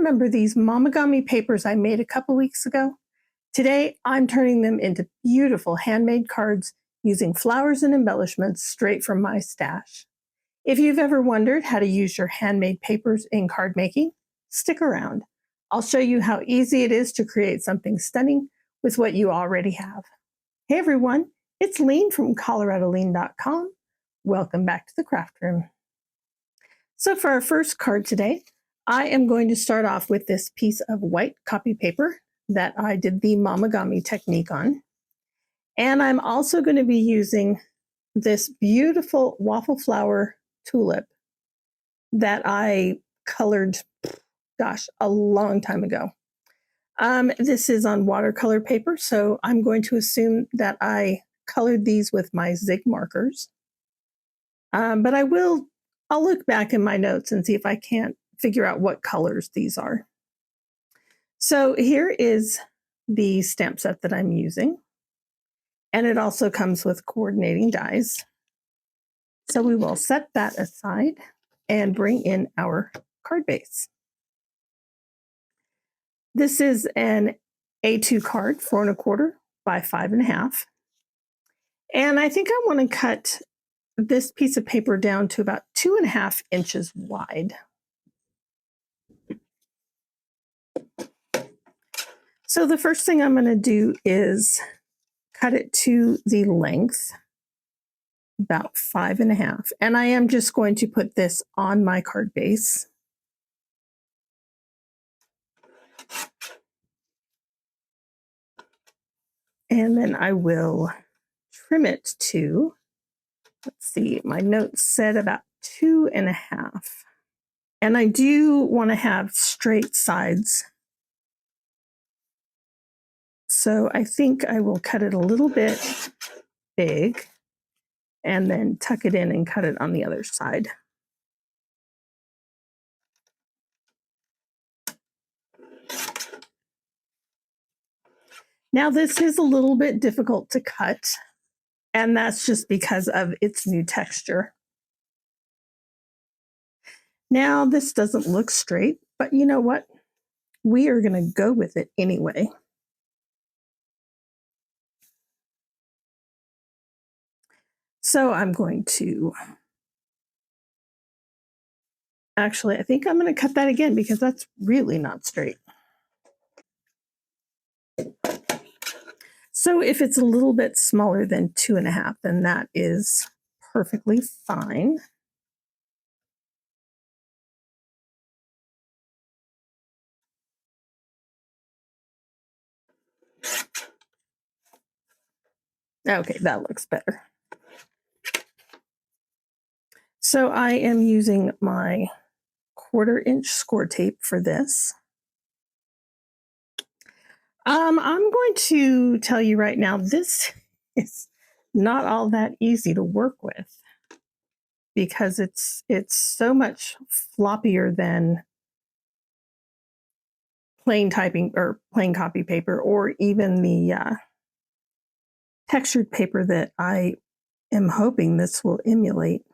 remember these Mamigami papers I made a couple weeks ago? Today, I'm turning them into beautiful handmade cards using flowers and embellishments straight from my stash. If you've ever wondered how to use your handmade papers in card making, stick around. I'll show you how easy it is to create something stunning with what you already have. Hey everyone, it's Lean from coloradolean.com. Welcome back to the craft room. So for our first card today, I am going to start off with this piece of white copy paper that I did the Mamigami technique on. And I'm also going to be using this beautiful waffle flower tulip that I colored, a long time ago. This is on watercolor paper, so I'm going to assume that I colored these with my Zig markers. But I'll look back in my notes and see if I can't figure out what colors these are. So here is the stamp set that I'm using. And it also comes with coordinating dies. So we will set that aside and bring in our card base. This is an A2 card, 4 1/4 by 5 1/2. And I think I want to cut this piece of paper down to about 2 1/2 inches wide. So the first thing I'm going to do is cut it to the length, about 5 1/2. And I am just going to put this on my card base. And then I will trim it to, let's see, my notes said about 2 1/2. And I do want to have straight sides. So I think I will cut it a little bit big and then tuck it in and cut it on the other side. Now this is a little bit difficult to cut, and that's just because of its new texture. Now this doesn't look straight, but you know what? We are going to go with it anyway. So I'm going to, actually, I think I'm going to cut that again because that's really not straight. So if it's a little bit smaller than 2 1/2, then that is perfectly fine. Okay, that looks better. So I am using my 1/4-inch Scor-Tape for this. I'm going to tell you right now, this is not all that easy to work with because it's so much floppier than plain typing or plain copy paper, or even the textured paper that I am hoping this will emulate.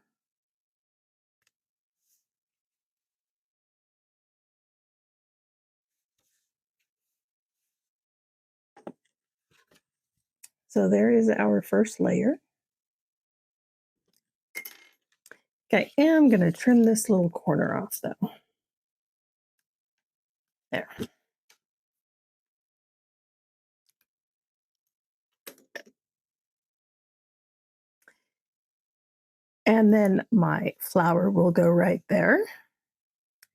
So there is our first layer. Okay, and I'm going to trim this little corner off though. There. And then my flower will go right there.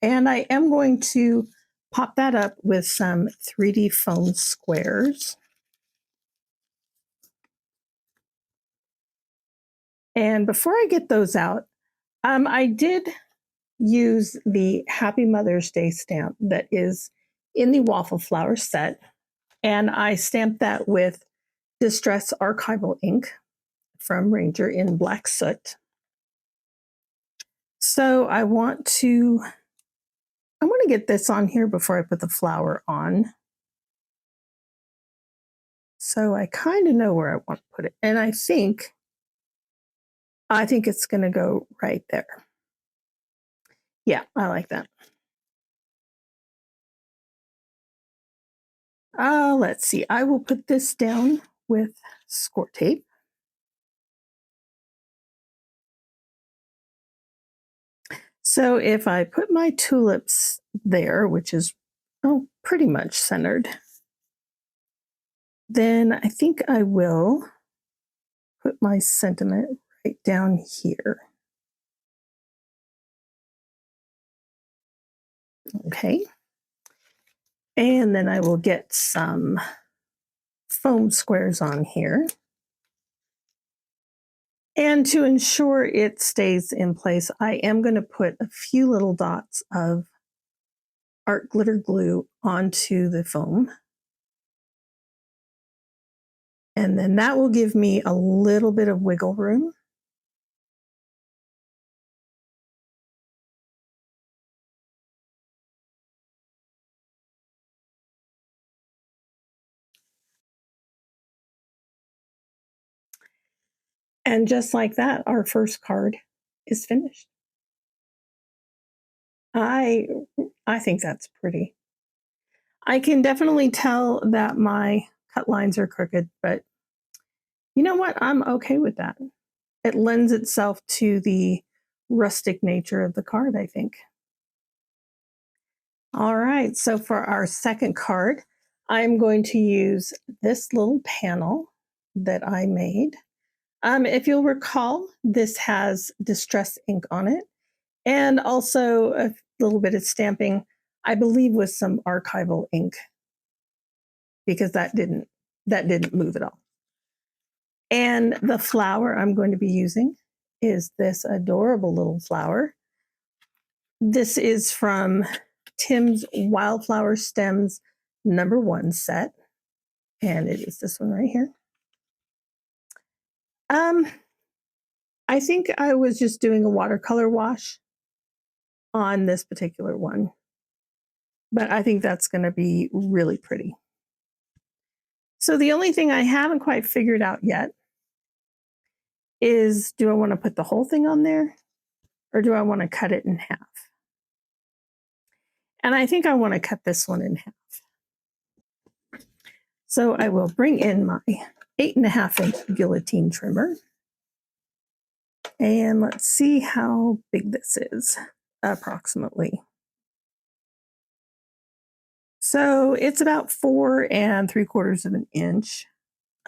And I am going to pop that up with some 3D foam squares. And before I get those out, I did use the Happy Mother's Day stamp that is in the waffle flower set. And I stamped that with Distress Archival ink from Ranger in Black Soot. So I want to get this on here before I put the flower on. So I kind of know where I want to put it. And I think it's going to go right there. Yeah, I like that. Let's see. I will put this down with Scor-Tape. So if I put my tulips there, which is pretty much centered, then I think I will put my sentiment right down here. Okay. And then I will get some foam squares on here. And to ensure it stays in place, I am going to put a few little dots of art glitter glue onto the foam. And then that will give me a little bit of wiggle room. And just like that, our first card is finished. I think that's pretty. I can definitely tell that my cut lines are crooked, but you know what? I'm okay with that. It lends itself to the rustic nature of the card, I think. All right, so for our second card, I'm going to use this little panel that I made. If you'll recall, this has distress ink on it and also a little bit of stamping, I believe with some archival ink, because that didn't move at all. And the flower I'm going to be using is this adorable little flower. This is from Tim's Wildflower Stems #1 set, and it is this one right here. I think I was just doing a watercolor wash on this particular one, but I think that's going to be really pretty. So the only thing I haven't quite figured out yet is, do I want to put the whole thing on there or do I want to cut it in half? And I think I want to cut this one in half. So I will bring in my 8.5-inch guillotine trimmer. And let's see how big this is, approximately. So it's about 4 3/4 of an inch.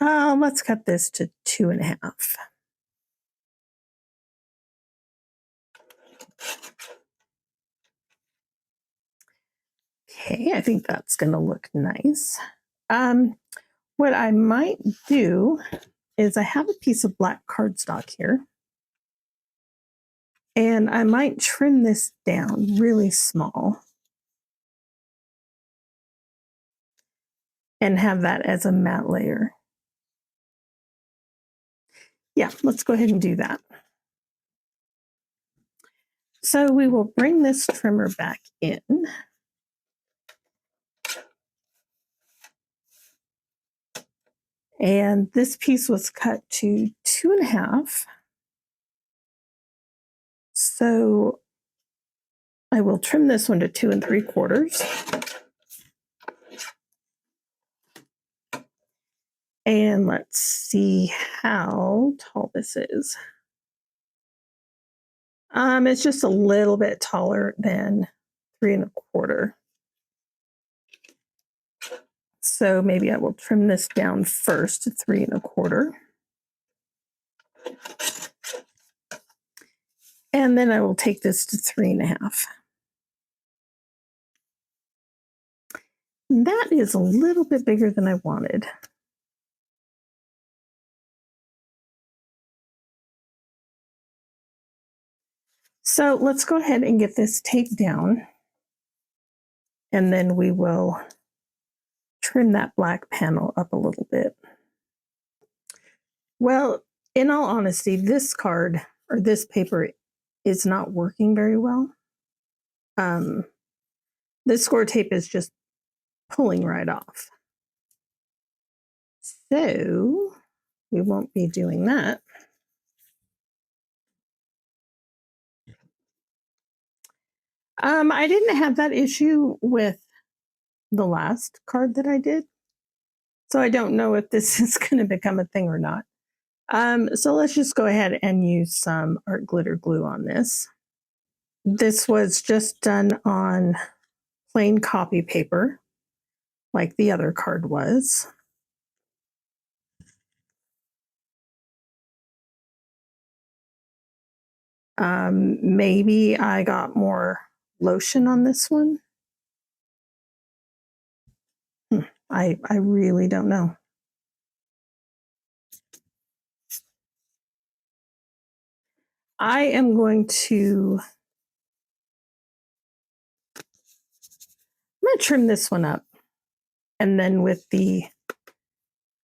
Let's cut this to 2.5. Okay, I think that's going to look nice. What I might do is I have a piece of black cardstock here. And I might trim this down really small and have that as a matte layer. Yeah, let's go ahead and do that. So we will bring this trimmer back in. And this piece was cut to 2.5. So I will trim this one to 2 3/4. And let's see how tall this is. It's just a little bit taller than 3 1/4. So maybe I will trim this down first to 3 1/4. And then I will take this to 3.5. That is a little bit bigger than I wanted. So let's go ahead and get this taped down. And then we will trim that black panel up a little bit. Well, in all honesty, this card or this paper is not working very well. This Scor-Tape is just pulling right off. So we won't be doing that. I didn't have that issue with the last card that I did. So I don't know if this is going to become a thing or not. So let's just go ahead and use some art glitter glue on this. This was just done on plain copy paper, like the other card was. Maybe I got more lotion on this one. I really don't know. I am going to trim this one up. And then with the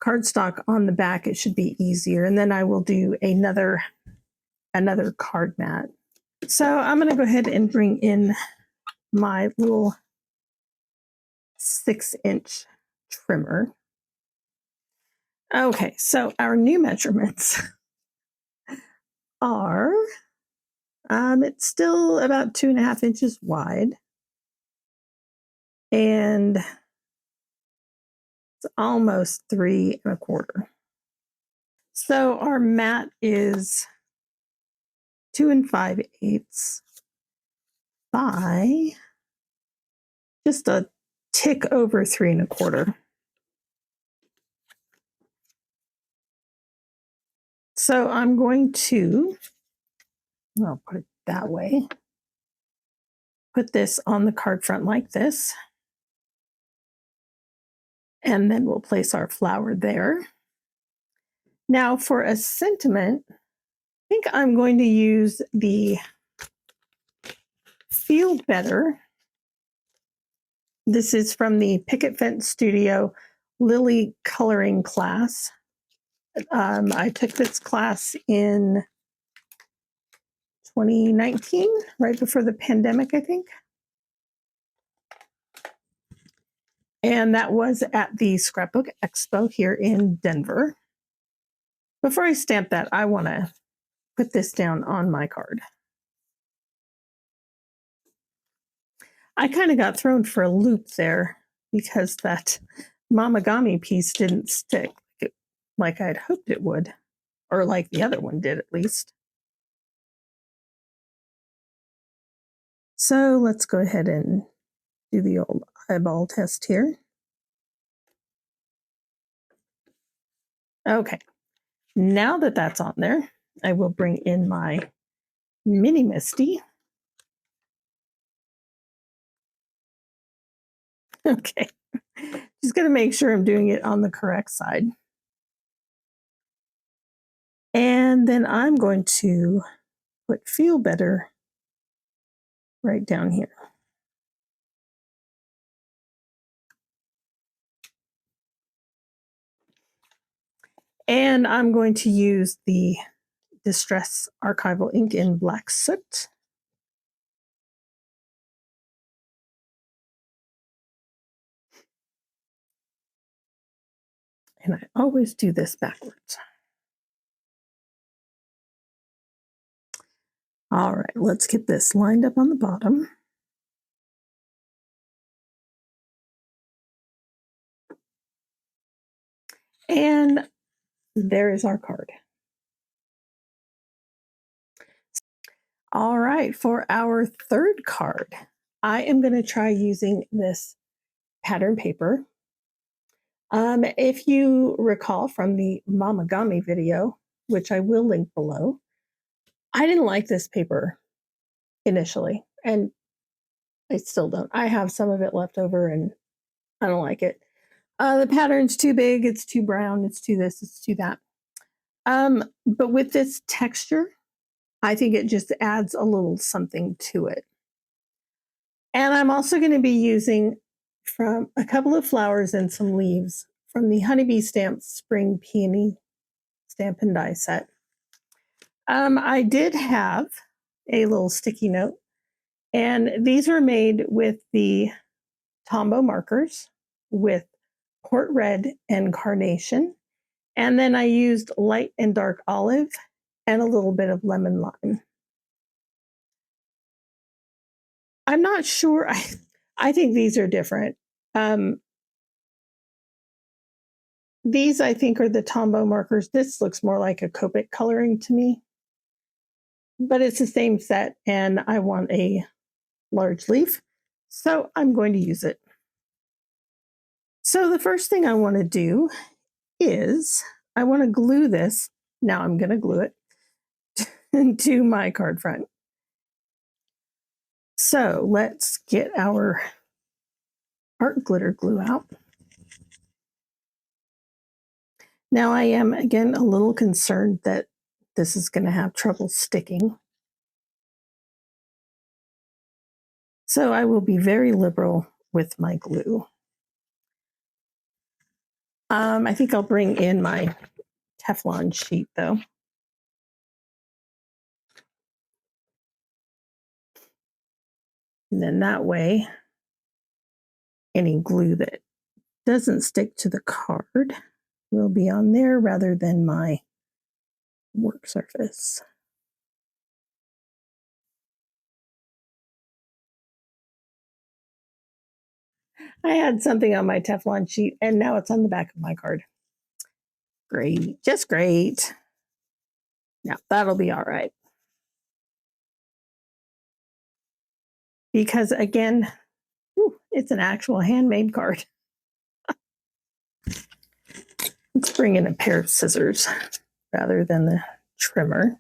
cardstock on the back, it should be easier. And then I will do another card mat. So I'm going to go ahead and bring in my little 6-inch trimmer. Okay, so our new measurements are, it's still about 2.5 inches wide. And it's almost 3.25. So our mat is 2 5/8 by just a tick over 3.25. So I'm going to, I'll put it that way, put this on the card front like this. And then we'll place our flower there. Now for a sentiment, I think I'm going to use the Feel Better. This is from the Picket Fence Studio Lily coloring class. I took this class in 2019, right before the pandemic, I think. And that was at the Scrapbook Expo here in Denver. Before I stamp that, I want to put this down on my card. I kind of got thrown for a loop there because that Mamigami piece didn't stick like I'd hoped it would, or like the other one did at least. So let's go ahead and do the old eyeball test here. Okay, now that that's on there, I will bring in my mini Misty. Okay, just gonna make sure I'm doing it on the correct side. And then I'm going to put Feel Better right down here. And I'm going to use the Distress Archival ink in Black Soot. And I always do this backwards. All right, let's get this lined up on the bottom. And there is our card. All right, for our third card, I am going to try using this pattern paper. If you recall from the Mamigami video, which I will link below, I didn't like this paper initially, and I still don't. I have some of it left over and I don't like it. The pattern's too big, it's too brown, it's too this, it's too that. But with this texture, I think it just adds a little something to it. And I'm also going to be using from a couple of flowers and some leaves from the Honeybee Stamp Spring Peony Stamp and Die set. I did have a little sticky note, and these were made with the Tombow markers with port red and carnation. And then I used light and dark olive and a little bit of lemon lime. I'm not sure. I think these are different. These, I think, are the Tombow markers. This looks more like a Copic coloring to me, but it's the same set, and I want a large leaf, so I'm going to use it. So the first thing I want to do is I want to glue this. Now I'm going to glue it into my card front. So let's get our art glitter glue out. Now I am, again, a little concerned that this is going to have trouble sticking. So I will be very liberal with my glue. I think I'll bring in my Teflon sheet, though. And then that way, any glue that doesn't stick to the card will be on there rather than my work surface. I had something on my Teflon sheet and now it's on the back of my card. Great, just great. Now that'll be all right. Because again, it's an actual handmade card. Let's bring in a pair of scissors rather than the trimmer.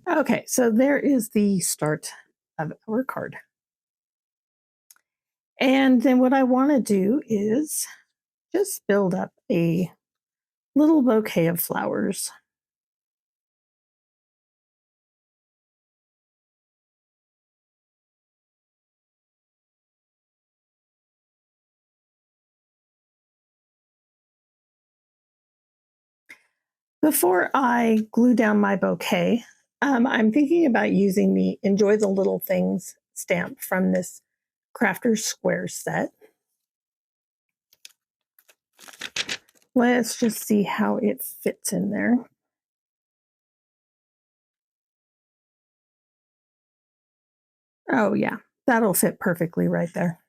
Okay, so there is the start of our card. And then what I want to do is just build up a little bouquet of flowers. Before I glue down my bouquet, I'm thinking about using the Enjoy the Little Things stamp from this Crafter's Square set. Let's just see how it fits in there. Oh yeah, that'll fit perfectly right there.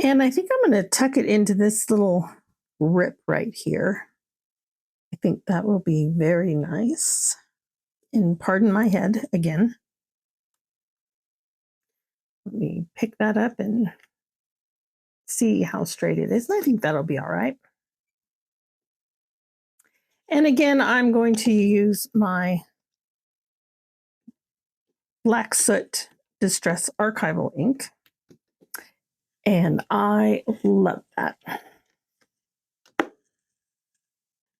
And I think I'm going to tuck it into this little rip right here. I think that will be very nice. And pardon my head again. Let me pick that up and see how straight it is. And I think that'll be all right. And again, I'm going to use my Black Soot Distress Archival ink. And I love that.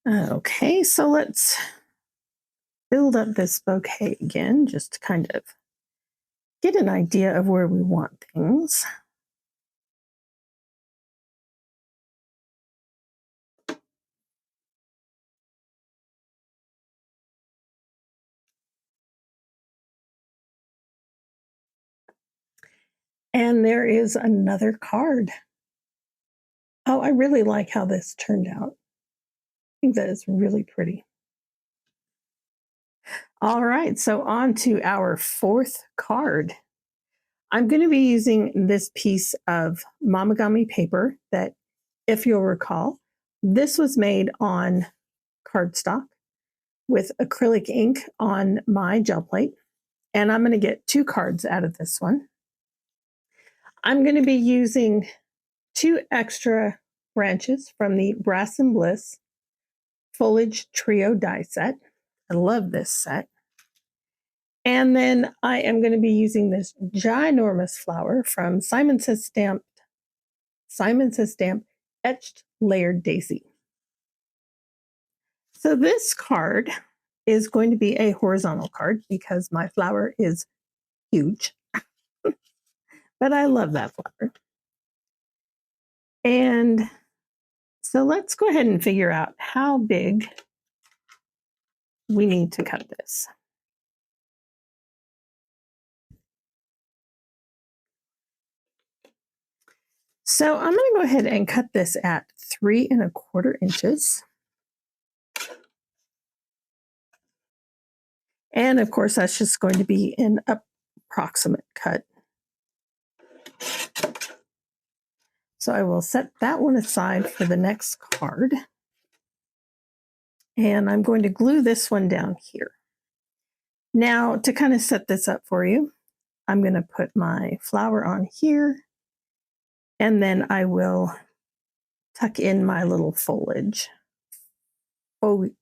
Okay, so let's build up this bouquet again, just to kind of get an idea of where we want things. And there is another card. Oh, I really like how this turned out. I think that is really pretty. All right, so on to our fourth card. I'm going to be using this piece of Mamigami paper that, if you'll recall, this was made on cardstock with acrylic ink on my gel plate. And I'm going to get 2 cards out of this one. I'm going to be using 2 extra branches from the Brass and Bliss Foliage Trio die set. I love this set. And then I am going to be using this ginormous flower from Simon Says Stamp Etched Layered Daisy. So this card is going to be a horizontal card because my flower is huge. But I love that flower. And so let's go ahead and figure out how big we need to cut this. So I'm going to go ahead and cut this at 3 1/4 inches. And of course, that's just going to be an approximate cut. So I will set that one aside for the next card. And I'm going to glue this one down here. Now, to kind of set this up for you, I'm going to put my flower on here, and then I will tuck in my little foliage. Foliage?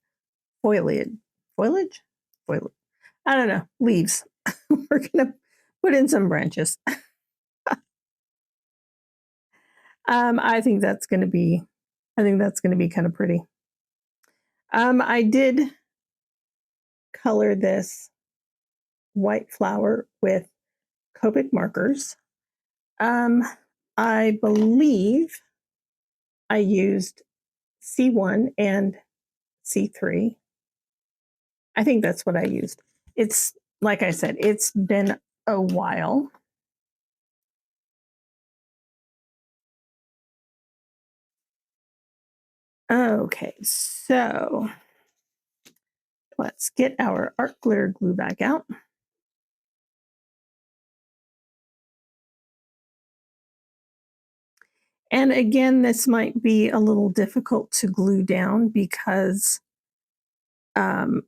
I don't know, leaves. We're going to put in some branches. I think that's going to be kind of pretty. I did color this white flower with Copic markers. I believe I used C1 and C3. I think that's what I used. It's, like I said, it's been a while. Okay, so let's get our art glitter glue back out. And again, this might be a little difficult to glue down because I'm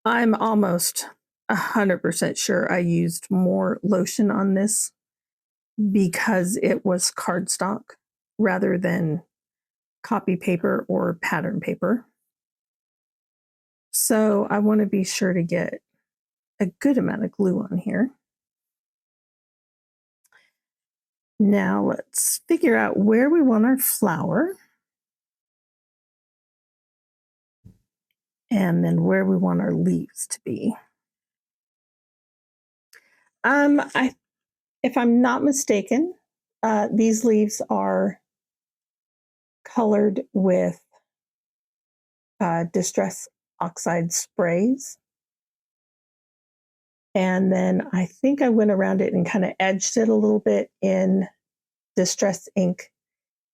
almost 100% sure I used more lotion on this because it was cardstock rather than copy paper or pattern paper. So I want to be sure to get a good amount of glue on here. Now let's figure out where we want our flower and then where we want our leaves to be. If I'm not mistaken, these leaves are colored with Distress Oxide sprays. And then I think I went around it and kind of edged it a little bit in Distress ink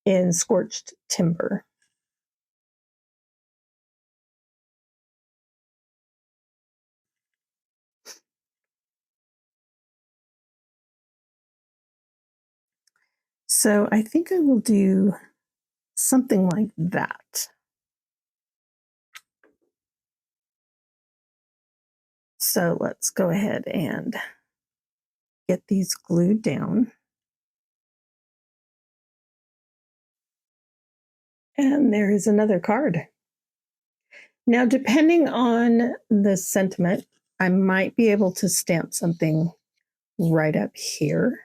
in Scorched Timber. So I think I will do something like that. So let's go ahead and get these glued down. And there is another card. Now, depending on the sentiment, I might be able to stamp something right up here,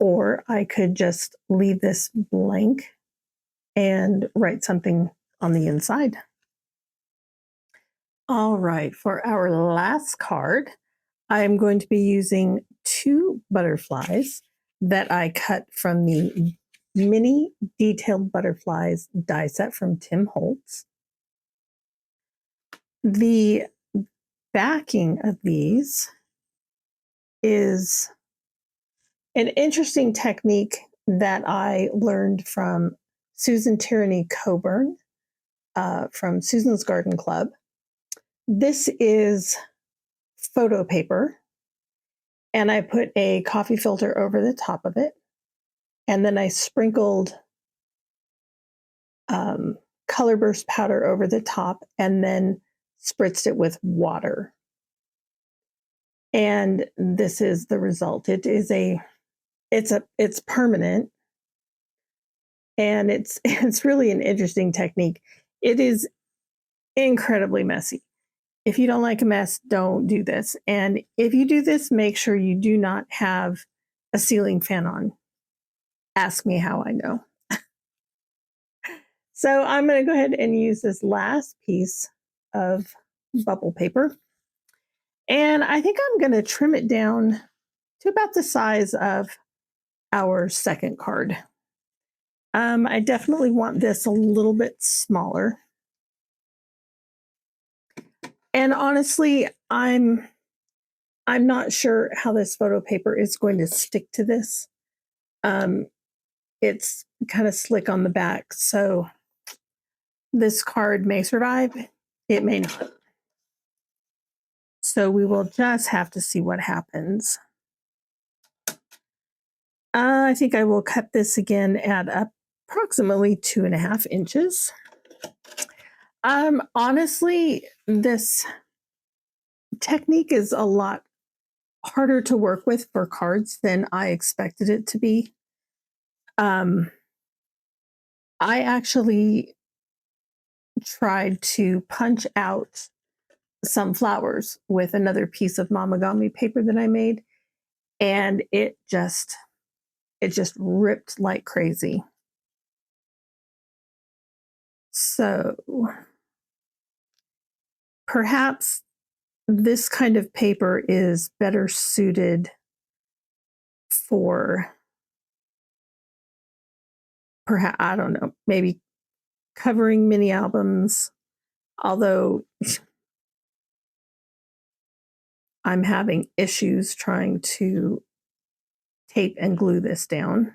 or I could just leave this blank and write something on the inside. All right, for our last card, I am going to be using 2 butterflies that I cut from the Mini Detailed Butterflies die set from Tim Holtz. The backing of these is an interesting technique that I learned from Susan Tierney Coburn from Susan's Garden Club. This is photo paper, and I put a coffee filter over the top of it, and then I sprinkled color burst powder over the top, and then spritzed it with water. And this is the result. It's permanent, and it's really an interesting technique. It is incredibly messy. If you don't like a mess, don't do this. And if you do this, make sure you do not have a ceiling fan on. Ask me how I know. So I'm going to go ahead and use this last piece of bubble paper. And I think I'm going to trim it down to about the size of our second card. I definitely want this a little bit smaller. And honestly, I'm not sure how this photo paper is going to stick to this. It's kind of slick on the back, so this card may survive. It may not. So we will just have to see what happens. I think I will cut this again at approximately 2.5 inches. Honestly, this technique is a lot harder to work with for cards than I expected it to be. I actually tried to punch out some flowers with another piece of Mamigami paper that I made, and it just ripped like crazy. So perhaps this kind of paper is better suited for, perhaps, I don't know, maybe covering mini albums, although I'm having issues trying to tape and glue this down.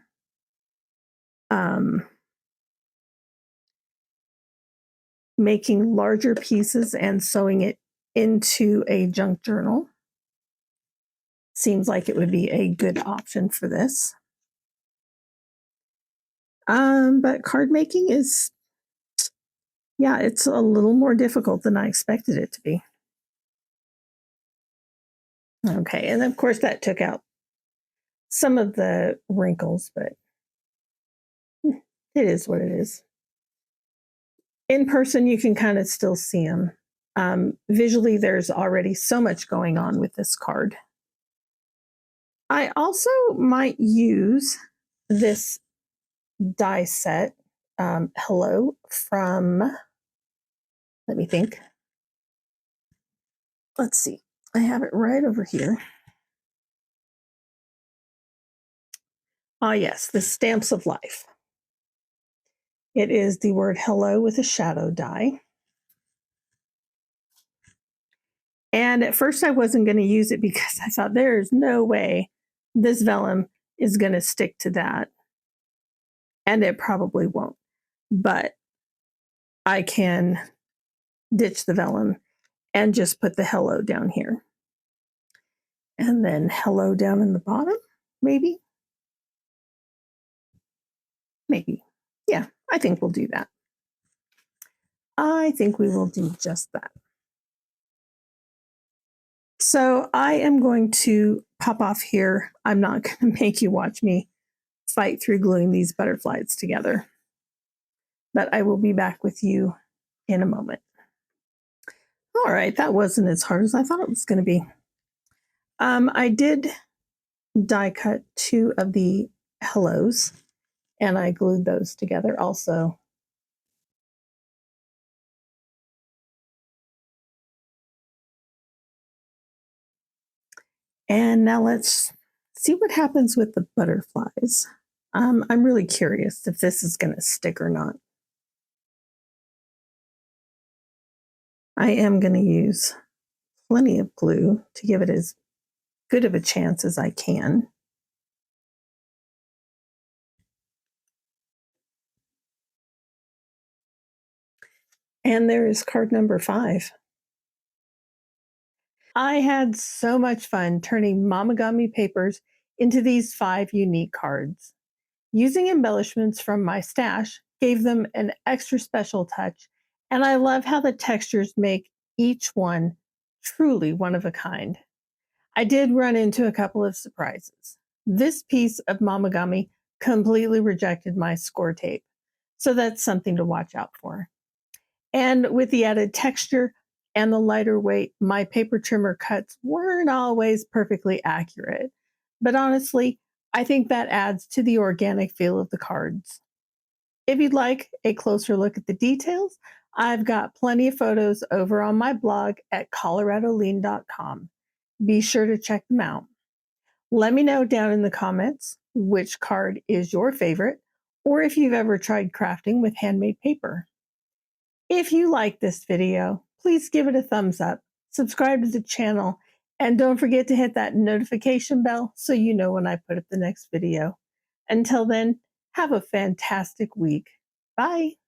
Making larger pieces and sewing it into a junk journal seems like it would be a good option for this. But card making is, yeah, it's a little more difficult than I expected it to be. Okay, and of course that took out some of the wrinkles, but it is what it is. In person, you can kind of still see them. Visually, there's already so much going on with this card. I also might use this die set, Hello, from, let me think. Let's see. I have it right over here. Ah, yes, the Stamps of Life. It is the word hello with a shadow die. And at first I wasn't going to use it because I thought there's no way this vellum is going to stick to that. And it probably won't. But I can ditch the vellum and just put the hello down here. And then hello down in the bottom, maybe. Maybe. Yeah, I think we'll do that. I think we will do just that. So I am going to pop off here. I'm not going to make you watch me fight through gluing these butterflies together. But I will be back with you in a moment. All right, that wasn't as hard as I thought it was going to be. I did die cut 2 of the hellos, and I glued those together also. And now let's see what happens with the butterflies. I'm really curious if this is going to stick or not. I am going to use plenty of glue to give it as good of a chance as I can. And there is card number 5. I had so much fun turning Mamigami papers into these 5 unique cards. Using embellishments from my stash gave them an extra special touch, and I love how the textures make each one truly one of a kind. I did run into a couple of surprises. This piece of Mamigami completely rejected my Scor-Tape, so that's something to watch out for. And with the added texture and the lighter weight, my paper trimmer cuts weren't always perfectly accurate. But honestly, I think that adds to the organic feel of the cards. If you'd like a closer look at the details, I've got plenty of photos over on my blog at coloradolean.com. Be sure to check them out. Let me know down in the comments which card is your favorite, or if you've ever tried crafting with handmade paper. If you like this video, please give it a thumbs up, subscribe to the channel, and don't forget to hit that notification bell so you know when I put up the next video. Until then, have a fantastic week. Bye.